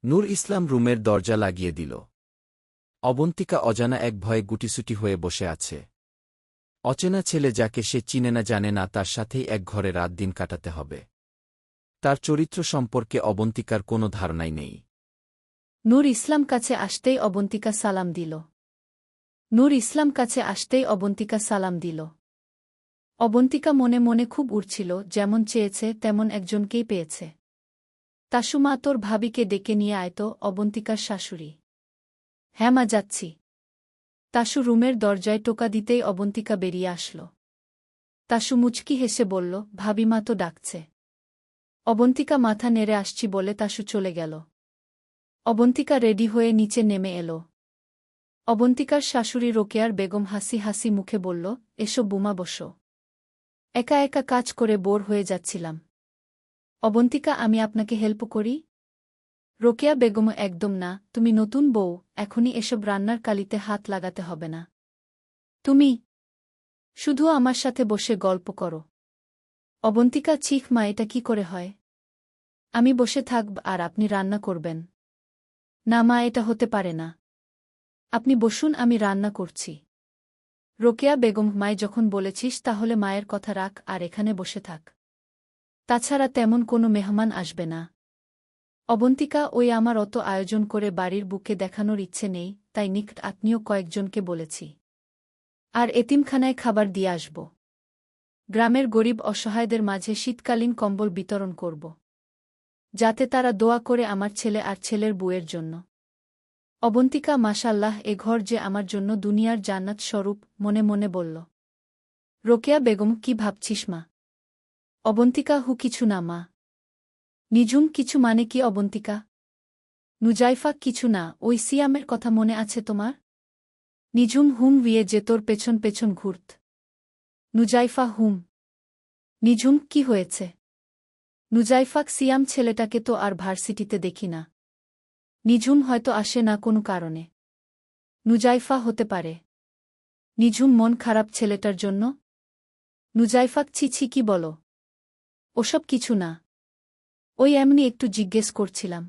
নূর ইসলাম রুমের দরজা লাগিয়ে দিল। অবন্তিকা অজানা এক ভয়ে গুটিসুটি হয়ে বসে আছে। অচেনা ছেলে যাকে সে চিনে না জানে না তার সাথেই এক ঘরে রাত দিন কাটাতে হবে। তার চরিত্র সম্পর্কে অবন্তিকার কোনো ধারণাই নেই। নূর ইসলাম কাছে আসতেই অবন্তিকা সালাম দিল। নূর ইসলাম কাছে আসতেই অবন্তিকা সালাম দিল। অবন্তিকা মনে মনে খুব উড়ছিল, যেমন চেয়েছে তেমন একজনকেই পেয়েছে। তাসু মা, তোর ভাবিকে ডেকে নিয়ে আয় তো। অবন্তিকার শাশুড়ি। হ্যাঁ মা, যাচ্ছি। তাসু রুমের দরজায় টোকা দিতেই অবন্তিকা বেরিয়ে আসল। তাসু মুচকি হেসে বলল, ভাবিমা তো ডাকছে। অবন্তিকা মাথা নেড়ে আসছি বলে তাসু চলে গেল। অবন্তিকা রেডি হয়ে নিচে নেমে এল। অবন্তিকার শাশুড়ি রোকেয়ার বেগম হাসি হাসি মুখে বলল, এসো বুমা, বসো। একা একা কাজ করে বোর হয়ে যাচ্ছিলাম। অবন্তিকা, আমি আপনাকে হেল্প করি? রোকেয়া বেগম, একদম না, তুমি নতুন বউ, এখনই এসব রান্নার কালিতে হাত লাগাতে হবে না। তুমি শুধু আমার সাথে বসে গল্প করো। অবন্তিকা, চিখ মা, এটা কি করে হয়? আমি বসে থাকব আর আপনি রান্না করবেন? না মা, এটা হতে পারে না। আপনি বসুন, আমি রান্না করছি। রোকেয়া বেগম, মায় যখন বলেছিস তাহলে মায়ের কথা রাখ আর এখানে বসে থাক। তাছাড়া তেমন কোনো মেহমান আসবে না। অবন্তিকা, ওই আমার অত আয়োজন করে বাড়ির বুকে দেখানোর ইচ্ছে নেই, তাই নিকট আত্মীয় কয়েকজনকে বলেছি। আর এতিমখানায় খাবার দিয়ে আসব। গ্রামের গরিব অসহায়দের মাঝে শীতকালীন কম্বল বিতরণ করব, যাতে তারা দোয়া করে আমার ছেলে আর ছেলের বউয়ের জন্য। অবন্তিকা, মাশাল্লাহ, এ ঘর যে আমার জন্য দুনিয়ার জান্নাত স্বরূপ, মনে মনে বলল। রোকেয়া বেগম, কি ভাবছিস মা? অবন্তিকা, কিছু না মা। নিঝুম, কিছু মানে কি অবন্তিকা? নুজাইফা, কিছু না, ওই সিয়ামের কথা মনে আছে তোমার? নিঝুম, বিয়ে যে তোর পেছন পেছন ঘুরত। নুজাইফা, নিঝুম, কি হয়েছে? নুজাইফা, সিয়াম ছেলেটাকে তো আর ভার্সিটিতে দেখি না। নিঝুম, হয়তো আসে না কোনো কারণে। নুজাইফা, হতে পারে। নিঝুম, মন খারাপ ছেলেটার জন্য? নুজাইফা, ছি, কি বলো? ওসব কিছু না, ওই এমনি একটু জিজ্ঞেস করছিলাম।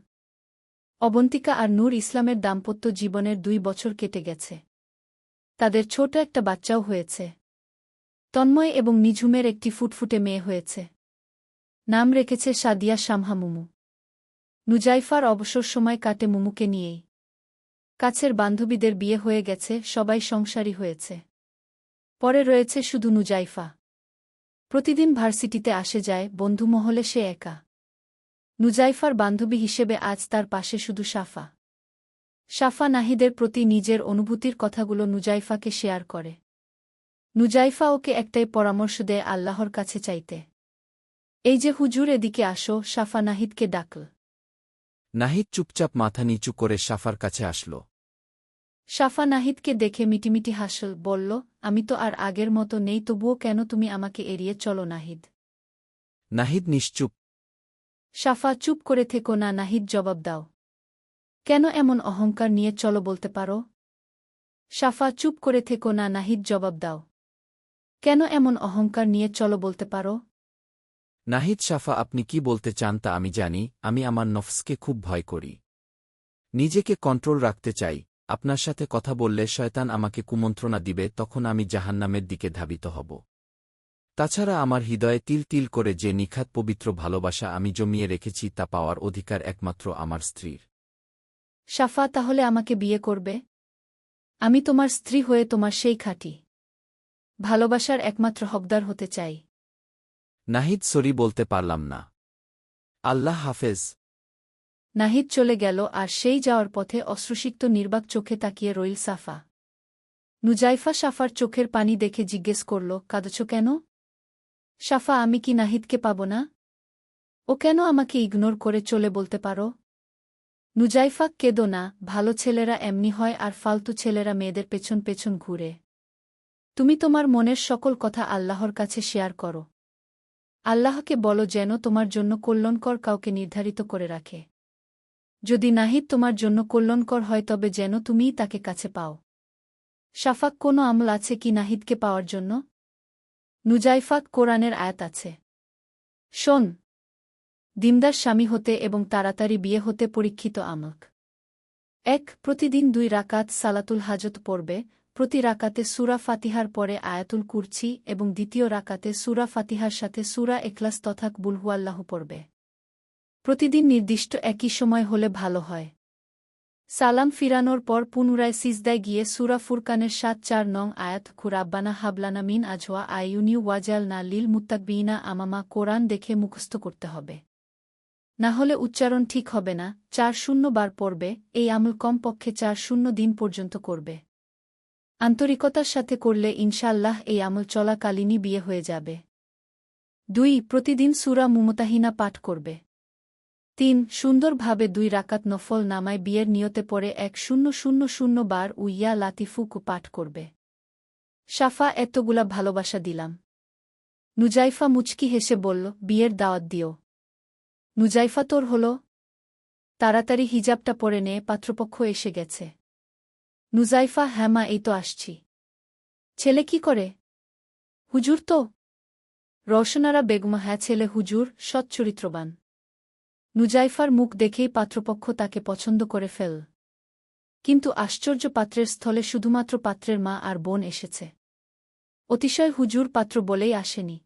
অবন্তিকা আর নূর ইসলামের দাম্পত্য জীবনের 2 বছর কেটে গেছে। তাদের ছোট একটা বাচ্চাও হয়েছে। তন্ময় এবং নিঝুমের একটি ফুটফুটে মেয়ে হয়েছে। নাম রেখেছে সাদিয়া শামহা মুমু। নুজাইফার অবসর সময় কাটে মুমুকে নিয়েই। কাছের বান্ধবীদের বিয়ে হয়ে গেছে, সবাই সংসারী হয়েছে। পরে রয়েছে শুধু নুজাইফা। প্রতিদিন ভার্সিটিতে আসে যায়, বন্ধুমহলে সে একা। নুজাইফার বান্ধবী হিসেবে আজ তার পাশে শুধু সাফা। সাফা নাহিদের প্রতি নিজের অনুভূতির কথাগুলো নুজাইফাকে শেয়ার করে। নুজাইফা ওকে একটাই পরামর্শ দেয়, আল্লাহর কাছে চাইতে। এই যে হুজুর, এদিকে আসো। সাফা নাহিদকে ডাকল। নাহিদ চুপচাপ মাথা নিচু করে সাফার কাছে আসল। সাফা নাহিদকে দেখে মিটিমিটি হাসল, বলল, আমি তো আর আগের মতো নেই, তবুও কেন তুমি আমাকে এড়িয়ে চলো নাহিদ? নাহিদ নিশ্চুপ। সাফা, চুপ করে থেকো না। নাহিদ, জবাব দাও। কেন এমন অহংকার নিয়ে চলো বলতে পারো? সাফা, চুপ করে থেকো না। নাহিদ, জবাব দাও। কেন এমন অহংকার নিয়ে চলো বলতে পারো? নাহিদ, সাফা, আপনি কি বলতে চান তা আমি জানি। আমি আমার নফসকে খুব ভয় করি। নিজেকে কন্ট্রোল রাখতে চাই। আপনার সাথে কথা বললে শয়তান আমাকে কুমন্ত্রণা দিবে, তখন আমি জাহান্নামের দিকে ধাবিত হব। তাছাড়া আমার হৃদয়ে তিল তিল করে যে নিখাত পবিত্র ভালোবাসা আমি জমিয়ে রেখেছি তা পাওয়ার অধিকার একমাত্র আমার স্ত্রীর। সাফা, তাহলে আমাকে বিয়ে করবে? আমি তোমার স্ত্রী হয়ে তোমার সেই খাঁটি ভালোবাসার একমাত্র হকদার হতে চাই। নাহিদ, সরি বলতে পারলাম না। আল্লাহ হাফেজ। নাহিদ চলে গেল আর সেই যাওয়ার পথে অশ্রুসিক্ত নির্বাক চোখে তাকিয়ে রইল সাফা। নুজাইফা সাফার চোখের পানি দেখে জিজ্ঞেস করল, কাঁদছ কেন? সাফা, আমি কি নাহিদকে পাব না? ও কেন আমাকে ইগনোর করে চলে বলতে পারো? নুজাইফা, কেঁদো না, ভালো ছেলেরা এমনি হয় আর ফালতু ছেলেরা মেয়েদের পেছন পেছন ঘুরে। তুমি তোমার মনের সকল কথা আল্লাহর কাছে শেয়ার করো। আল্লাহকে বলো যেন তোমার জন্য কল্যাণকর কাউকে নির্ধারিত করে রাখে। যদি নাহিদ তোমার জন্য কল্যাণকর হয় তবে যেন তুমিই তাকে কাছে পাও। শাফাক, কোনো আমল আছে কি নাহিদকে পাওয়ার জন্য? নুজাইফাক, কোরআনের আয়াত আছে। শোন, দিমদার স্বামী হতে এবং তাড়াতাড়ি বিয়ে হতে পরীক্ষিত আমল। ১. প্রতিদিন ২ রাকাত সালাতুল হাজত পড়বে। প্রতি রাকাতে সূরা ফাতিহার পরে আয়াতুল কুরসি এবং দ্বিতীয় রাকাতে সূরা ফাতিহার সাথে সূরা এখলাস তথা কুল হুয়াল্লাহু পড়বে। প্রতিদিন নির্দিষ্ট একই সময় হলে ভালো হয়। সালাম ফিরানোর পর পুনরায় সিজদায় গিয়ে সূরা ফুরকানের ৭-৪ নং আয়াত রাব্বানা হাবলানা মিন আজওয়া আইউনিউ ওয়াজালনা লিল মুত্তাকবিনা আমামা কোরআন দেখে মুখস্থ করতে হবে। না হলে উচ্চারণ ঠিক হবে না। ৪-০ বার পড়বে। এই আমল কমপক্ষে ৪-০ দিন পর্যন্ত করবে। আন্তরিকতার সাথে করলে ইনশাআল্লাহ এই আমল চলাকালীনই বিয়ে হয়ে যাবে। ২. প্রতিদিন সূরা মুমতাহিনা পাঠ করবে। ৩. সুন্দরভাবে ২ রাকাত নফল নামায় বিয়ের নিয়তে পড়ে ১০০০ বার ইয়া লাতিফুক পাঠ করবে। শাফা এতগুলা ভালোবাসা দিলাম। নুজাইফা মুচকি হেসে বলল, বিয়ের দাওয়াত দিও। নুজাইফা তোর হল? তাড়াতাড়ি হিজাবটা পরে নে, পাত্রপক্ষ এসে গেছে। নুজাইফা, হ্যাঁ মা, এই তো আসছি। ছেলে কি করে? হুজুর তো। রওশনারা বেগম, হ্যাঁ ছেলে হুজুর, সচ্চরিত্রবান। নুজাইফার মুখ দেখেই পাত্রপক্ষ তাকে পছন্দ করে ফেল। কিন্তু আশ্চর্য, পাত্রের স্থলে শুধুমাত্র পাত্রের মা আর বোন এসেছে। অতিশয় হুজুর পাত্র বলেই আসেনি।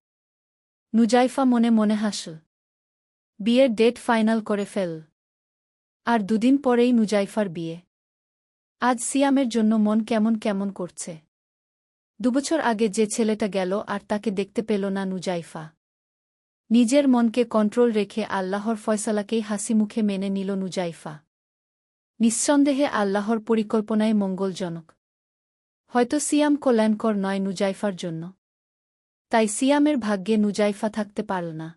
নুজাইফা মনে মনে হাসল। বিয়ের ডেট ফাইনাল করে ফেল। আর দুদিন পরেই নুজাইফার বিয়ে। আজ সিয়ামের জন্য মন কেমন কেমন করছে। ২ বছর আগে যে ছেলেটা গেল আর তাকে দেখতে পেল না নুজাইফা। নিজের মনকে কন্ট্রোল রেখে আল্লাহর ফয়সালাকেই হাসিমুখে মেনে নিল নুজাইফা। নিঃসন্দেহে আল্লাহর পরিকল্পনায় মঙ্গলজনক। হয়তো সিয়াম কল্যাণকর নয় নুজাইফার জন্য। তাই সিয়ামের ভাগ্যে নুজাইফা থাকতে পারল না।